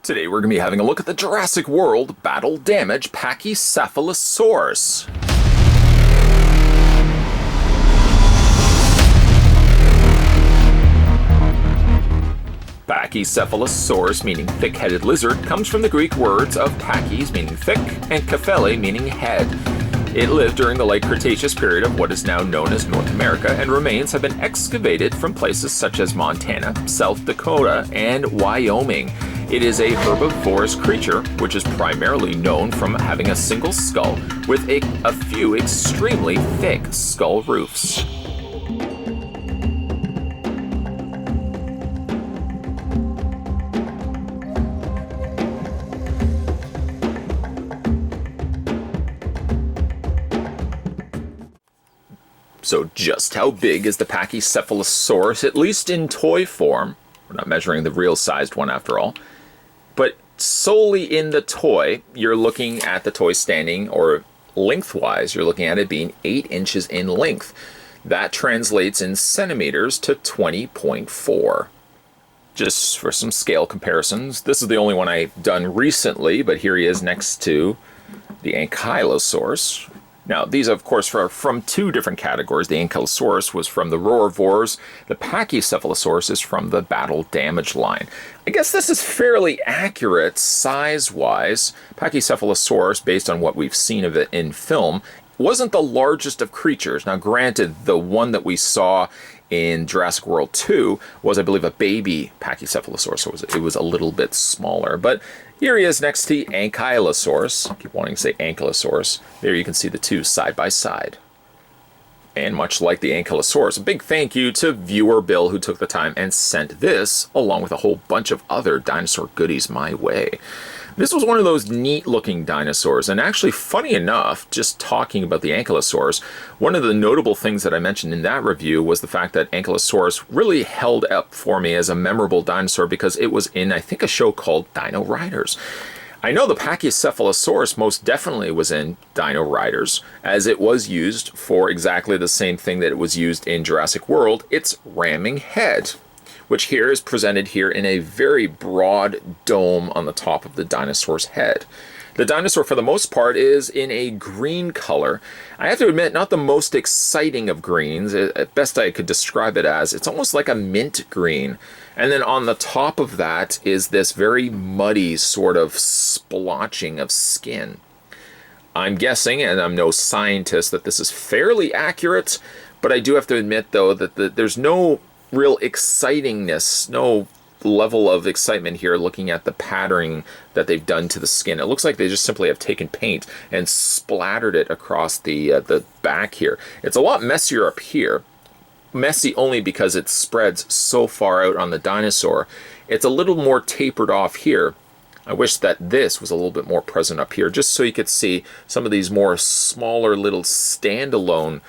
Today we're going to be having a look at the Jurassic World battle-damaged Pachycephalosaurus. Pachycephalosaurus, meaning thick-headed lizard, comes from the Greek words of pachys, meaning thick, and kephale, meaning head. It lived during the late Cretaceous period of what is now known as North America, and remains have been excavated from places such as Montana, South Dakota, and Wyoming. It is a herbivorous creature, which is primarily known from having a single skull with a few extremely thick skull roofs. So just how big is the Pachycephalosaurus, at least in toy form? We're not measuring the real sized one after all. But solely in the toy, you're looking at the toy standing, or lengthwise, you're looking at it being 8 inches in length. That translates in centimeters to 20.4. Just for some scale comparisons, this is the only one I've done recently, but here he is next to the Ankylosaurus. Now, these, of course, are from two different categories. The Ankylosaurus was from the roarivores. The Pachycephalosaurus is from the battle-damaged line. I guess this is fairly accurate size-wise. Pachycephalosaurus, based on what we've seen of it in film, wasn't the largest of creatures. Now, granted, the one that we saw in Jurassic World 2 was, I believe, a baby Pachycephalosaurus, so it was a little bit smaller. But here he is next to the Ankylosaurus. I keep wanting to say Ankylosaurus. There you can see the two side by side. And much like the Ankylosaurus, a big thank you to viewer Bill, who took the time and sent this, along with a whole bunch of other dinosaur goodies my way. This was one of those neat-looking dinosaurs, and actually, funny enough, just talking about the Ankylosaurus, one of the notable things that I mentioned in that review was the fact that Ankylosaurus really held up for me as a memorable dinosaur because it was in, I think, a show called Dino Riders. I know the Pachycephalosaurus most definitely was in Dino Riders, as it was used for exactly the same thing that it was used in Jurassic World, its ramming head, which here is presented here in a very broad dome on the top of the dinosaur's head. The dinosaur, for the most part, is in a green color. I have to admit, not the most exciting of greens. At best I could describe it as, it's almost like a mint green. And then on the top of that is this very muddy sort of splotching of skin. I'm guessing, and I'm no scientist, that this is fairly accurate, but I do have to admit, though, that there's no real excitingness, no level of excitement here looking at the patterning that they've done to the skin. It looks like they just simply have taken paint and splattered it across the back here. It's a lot messier up here. Messy only because it spreads so far out on the dinosaur. It's a little more tapered off here. I wish that this was a little bit more present up here, just so you could see some of these more smaller little standalone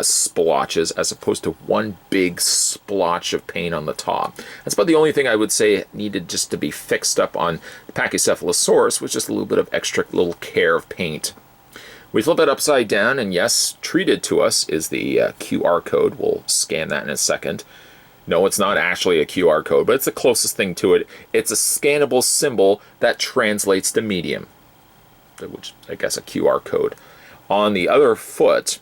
splotches as opposed to one big splotch of paint on the top. That's about the only thing I would say needed just to be fixed up on the Pachycephalosaurus, was just a little bit of extra little care of paint. We flip it upside down, and yes, treated to us is the QR code. We'll scan that in a second. No, it's not actually a QR code, but it's the closest thing to it. It's a scannable symbol that translates to medium, which I guess a QR code. On the other foot,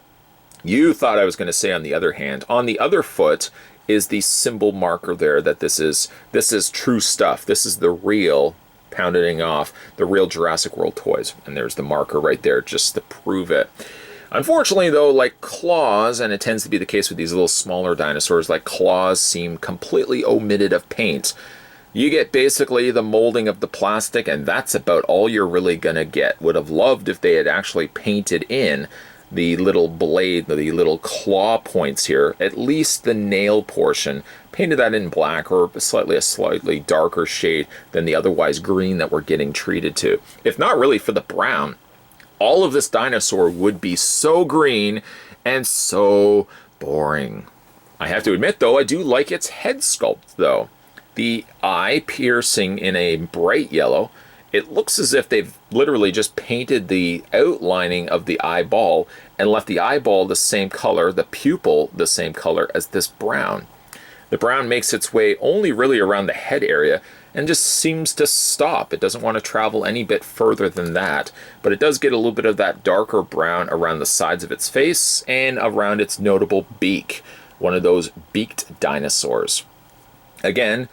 you thought I was going to say on the other hand. On the other foot is the symbol marker there that this is true stuff. This is the real, pounding off, the real Jurassic World toys. And there's the marker right there just to prove it. Unfortunately, though, like claws, and it tends to be the case with these little smaller dinosaurs, like claws seem completely omitted of paint. You get basically the molding of the plastic, and that's about all you're really going to get. Would have loved if they had actually painted in the little blade, the little claw points here, at least the nail portion, painted that in black or a slightly darker shade than the otherwise green that we're getting treated to. If not really for the brown, all of this dinosaur would be so green and so boring. I have to admit, though, I do like its head sculpt, though. The eye piercing in a bright yellow. It looks as if they've literally just painted the outlining of the eyeball and left the eyeball the same color, the pupil the same color as this brown. The brown makes its way only really around the head area and just seems to stop. It doesn't want to travel any bit further than that, but it does get a little bit of that darker brown around the sides of its face and around its notable beak, one of those beaked dinosaurs. Again,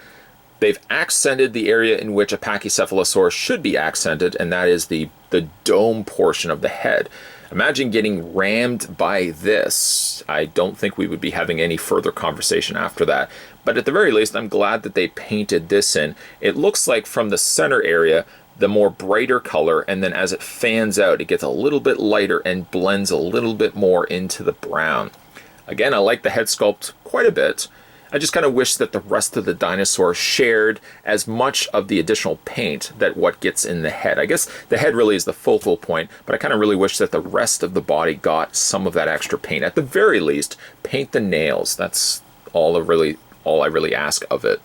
they've accented the area in which a Pachycephalosaurus should be accented, and that is the dome portion of the head. Imagine getting rammed by this. I don't think we would be having any further conversation after that. But at the very least, I'm glad that they painted this in. It looks like from the center area, the more brighter color, and then as it fans out, it gets a little bit lighter and blends a little bit more into the brown. Again, I like the head sculpt quite a bit. I just kind of wish that the rest of the dinosaur shared as much of the additional paint that what gets in the head. I guess the head really is the focal point, but I kind of really wish that the rest of the body got some of that extra paint. At the very least, paint the nails. That's all I really ask of it.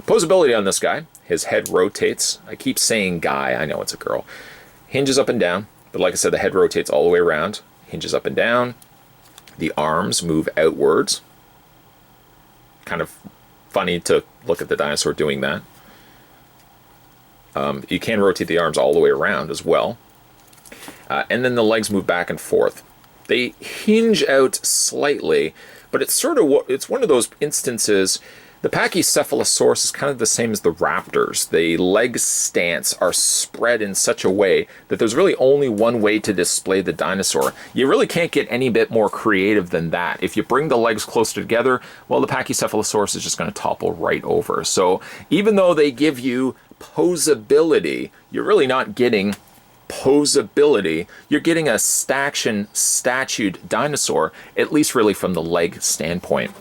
Poseability on this guy. His head rotates. I keep saying guy. I know it's a girl. Hinges up and down, but like I said, the head rotates all the way around. Hinges up and down. The arms move outwards. Kind of funny to look at the dinosaur doing that. You can rotate the arms all the way around as well. And then the legs move back and forth. They hinge out slightly, but it's one of those instances. The Pachycephalosaurus is kind of the same as the raptors. The leg stance are spread in such a way that there's really only one way to display the dinosaur. You really can't get any bit more creative than that. If you bring the legs closer together, well, the Pachycephalosaurus is just going to topple right over. So even though they give you poseability, you're really not getting poseability. You're getting a statued dinosaur, at least really from the leg standpoint.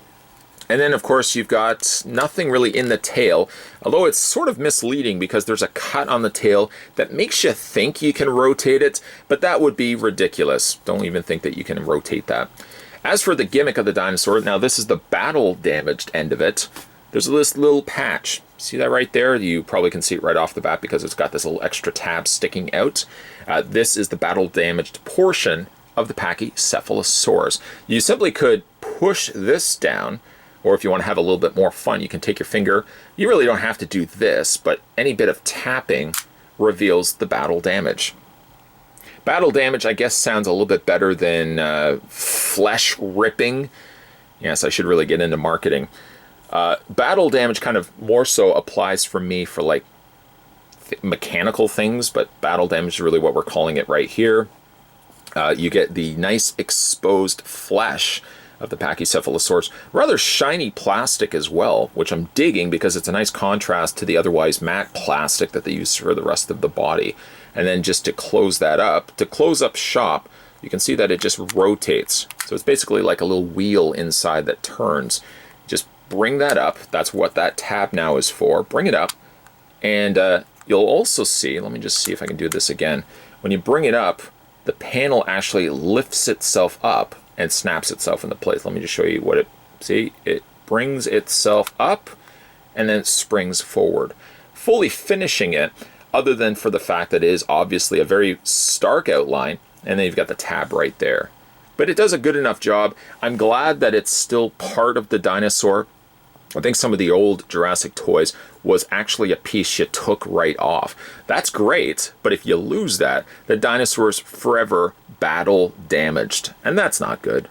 And then, of course, you've got nothing really in the tail, although it's sort of misleading because there's a cut on the tail that makes you think you can rotate it, but that would be ridiculous. Don't even think that you can rotate that. As for the gimmick of the dinosaur, now this is the battle-damaged end of it. There's this little patch. See that right there? You probably can see it right off the bat because it's got this little extra tab sticking out. This is the battle-damaged portion of the Pachycephalosaurus. You simply could push this down, or if you want to have a little bit more fun, you can take your finger. You really don't have to do this, but any bit of tapping reveals the battle damage. Battle damage, I guess, sounds a little bit better than flesh ripping. Yes, I should really get into marketing. Battle damage kind of more so applies for me for like mechanical things, but battle damage is really what we're calling it right here. You get the nice exposed flesh of the Pachycephalosaurus. Rather shiny plastic as well, which I'm digging because it's a nice contrast to the otherwise matte plastic that they use for the rest of the body. And then just to close that up, to close up shop, you can see that it just rotates. So it's basically like a little wheel inside that turns. Just bring that up. That's what that tab now is for. Bring it up, and you'll also see, let me just see if I can do this again. When you bring it up, the panel actually lifts itself up and snaps itself into place. Let me just show you what it brings itself up and then it springs forward, fully finishing it, other than for the fact that it is obviously a very stark outline, and then you've got the tab right there. But it does a good enough job. I'm glad that it's still part of the dinosaur. I think some of the old Jurassic toys was actually a piece you took right off. That's great, but if you lose that, the dinosaur's forever battle damaged, and that's not good.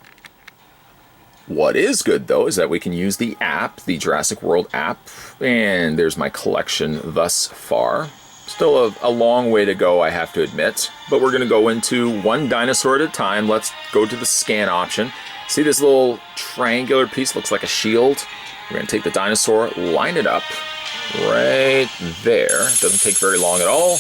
What is good, though, is that we can use the app, the Jurassic World app, and there's my collection thus far. Still a long way to go, I have to admit, but we're going to go into one dinosaur at a time. Let's go to the scan option. See this little triangular piece? Looks like a shield. We're going to take the dinosaur, line it up right there. It doesn't take very long at all.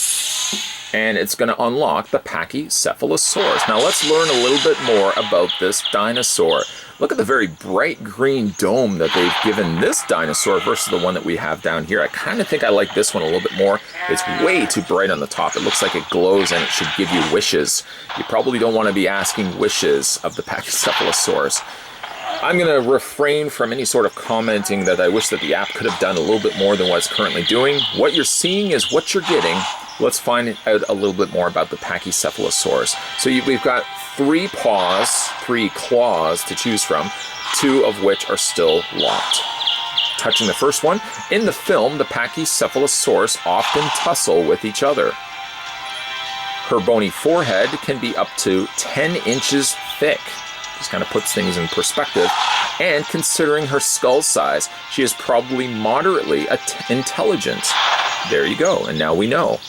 And it's going to unlock the Pachycephalosaurus. Now let's learn a little bit more about this dinosaur. Look at the very bright green dome that they've given this dinosaur versus the one that we have down here. I kind of think I like this one a little bit more. It's way too bright on the top. It looks like it glows and it should give you wishes. You probably don't want to be asking wishes of the Pachycephalosaurus. I'm going to refrain from any sort of commenting that I wish that the app could have done a little bit more than what it's currently doing. What you're seeing is what you're getting. Let's find out a little bit more about the Pachycephalosaurus. So we've got 3 claws to choose from, 2 of which are still locked. Touching the first one, in the film, the Pachycephalosaurus often tussle with each other. Her bony forehead can be up to 10 inches thick. Just kind of puts things in perspective. And considering her skull size, she is probably moderately intelligent. There you go, and now we know.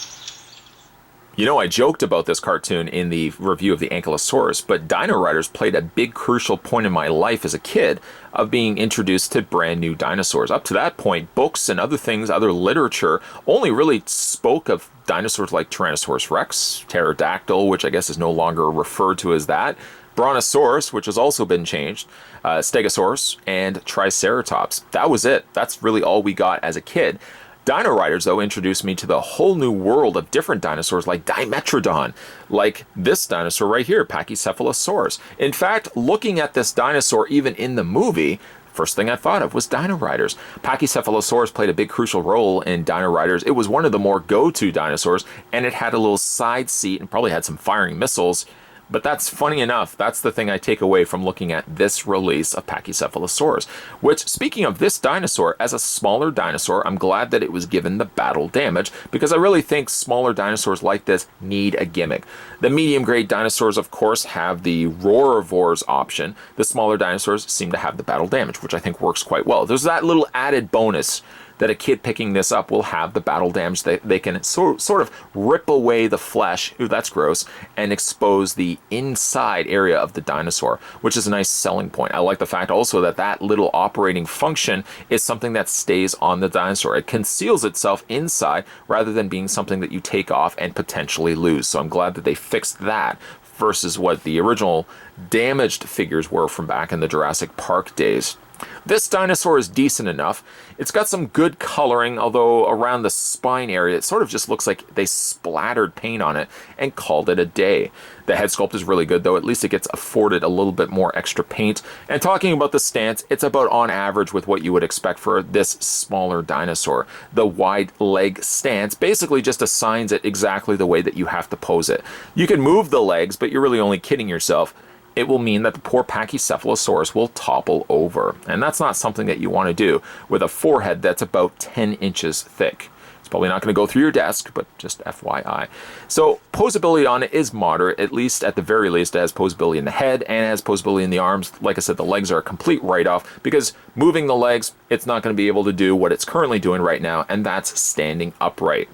You know, I joked about this cartoon in the review of the Ankylosaurus, but Dino Riders played a big crucial point in my life as a kid of being introduced to brand new dinosaurs. Up to that point, books and other things, other literature, only really spoke of dinosaurs like Tyrannosaurus Rex, Pterodactyl, which I guess is no longer referred to as that, Brontosaurus, which has also been changed, Stegosaurus, and Triceratops. That was it. That's really all we got as a kid. Dino Riders, though, introduced me to the whole new world of different dinosaurs like Dimetrodon, like this dinosaur right here, Pachycephalosaurus. In fact, looking at this dinosaur even in the movie, first thing I thought of was Dino Riders. Pachycephalosaurus played a big crucial role in Dino Riders. It was one of the more go-to dinosaurs, and it had a little side seat and probably had some firing missiles. But that's funny enough. That's the thing I take away from looking at this release of Pachycephalosaurus. Which, speaking of this dinosaur, as a smaller dinosaur, I'm glad that it was given the battle damage, because I really think smaller dinosaurs like this need a gimmick. The medium-grade dinosaurs, of course, have the Roarivores option. The smaller dinosaurs seem to have the battle damage, which I think works quite well. There's that little added bonus that a kid picking this up will have the battle damage. They can sort of rip away the flesh, ooh, that's gross, and expose the inside area of the dinosaur, which is a nice selling point. I like the fact also that that little operating function is something that stays on the dinosaur. It conceals itself inside rather than being something that you take off and potentially lose. So I'm glad that they fixed that versus what the original damaged figures were from back in the Jurassic Park days. This dinosaur is decent enough. It's got some good coloring, although around the spine area, it sort of just looks like they splattered paint on it and called it a day. The head sculpt is really good, though. At least it gets afforded a little bit more extra paint. And talking about the stance, it's about on average with what you would expect for this smaller dinosaur. The wide leg stance basically just assigns it exactly the way that you have to pose it. You can move the legs, but you're really only kidding yourself. It will mean that the poor Pachycephalosaurus will topple over. And that's not something that you want to do with a forehead that's about 10 inches thick. It's probably not going to go through your desk, but just FYI. So posability on it is moderate, at least at the very least. It has posability in the head and it has posability in the arms. Like I said, the legs are a complete write-off because moving the legs, it's not going to be able to do what it's currently doing right now, and that's standing upright.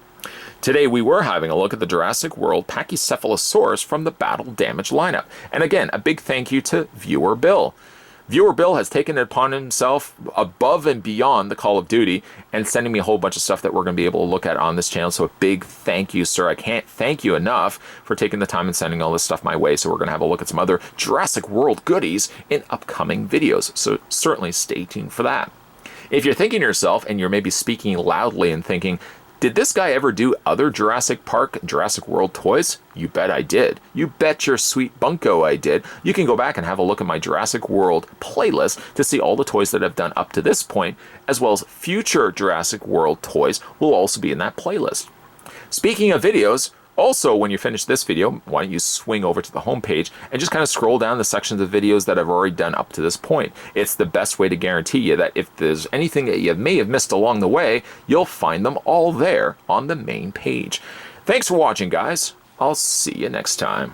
Today we were having a look at the Jurassic World Pachycephalosaurus from the Battle Damage lineup. And again, a big thank you to Viewer Bill. Viewer Bill has taken it upon himself above and beyond the call of duty and sending me a whole bunch of stuff that we're going to be able to look at on this channel. So a big thank you, sir. I can't thank you enough for taking the time and sending all this stuff my way. So we're going to have a look at some other Jurassic World goodies in upcoming videos. So certainly stay tuned for that. If you're thinking to yourself and you're maybe speaking loudly and thinking, did this guy ever do other Jurassic Park, Jurassic World toys? You bet I did. You bet your sweet bunko I did. You can go back and have a look at my Jurassic World playlist to see all the toys that I've done up to this point, as well as future Jurassic World toys will also be in that playlist. Speaking of videos, also, when you finish this video, why don't you swing over to the homepage and just kind of scroll down the sections of videos that I've already done up to this point. It's the best way to guarantee you that if there's anything that you may have missed along the way, you'll find them all there on the main page. Thanks for watching, guys. I'll see you next time.